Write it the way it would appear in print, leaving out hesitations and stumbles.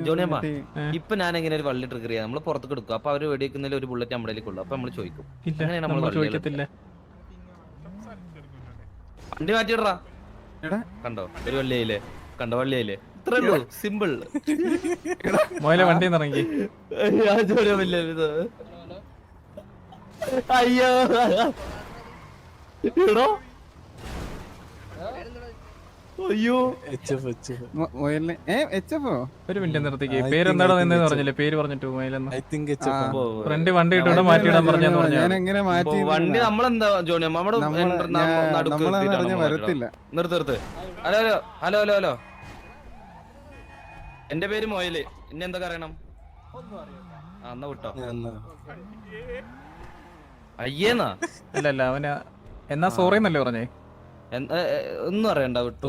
ജോണിയമ്മ ഇപ്പൊ ഞാൻ എങ്ങനെ ഒരു വള്ളി ട്രിഗർ ചെയ്യാം? നമ്മള് പുറത്തേക്ക് എടുക്കും, അപ്പൊ അവര് വെടിവെക്കുന്നതിൽ ഒരു ബുള്ളറ്റ് നമ്മുടെ കൊള്ളും, അപ്പൊ നമ്മള് ചോദിക്കും. അങ്ങനെയാണ് നമ്മൾ വണ്ടി മാറ്റിയിടറാ. കണ്ടോ ഒരു വള്ളിയായില്ലേ? കണ്ടോ വള്ളിയായില്ലേ? ഇത്രേ ഉള്ളൂ, സിമ്പിൾ. വണ്ടി ഇറങ്ങി. അയ്യോ അയ്യോ ഒരു മിനിറ്റ് നിർത്തിക്ക്. പേരെന്താടാ നിന്നെന്ന് പറഞ്ഞില്ലേ? പേര് പറഞ്ഞിട്ട് ഫ്രണ്ട് വണ്ടി ഇട്ടോടെ മാറ്റിയിടാൻ പറഞ്ഞു. വണ്ടി നമ്മളെന്താ ജോണി നിർത്ത്. Hello hello hello hello hello, എന്റെ പേര് മോയല്. ഇന്നെ എന്തൊക്കെ അറിയണം? എന്നാ വിട്ടോ. അയ്യേന്നാ? അല്ല അവന് എന്നാ സോറി എന്നല്ലേ പറഞ്ഞേ? ഒന്നും അറിയണ്ട, വിട്ടു.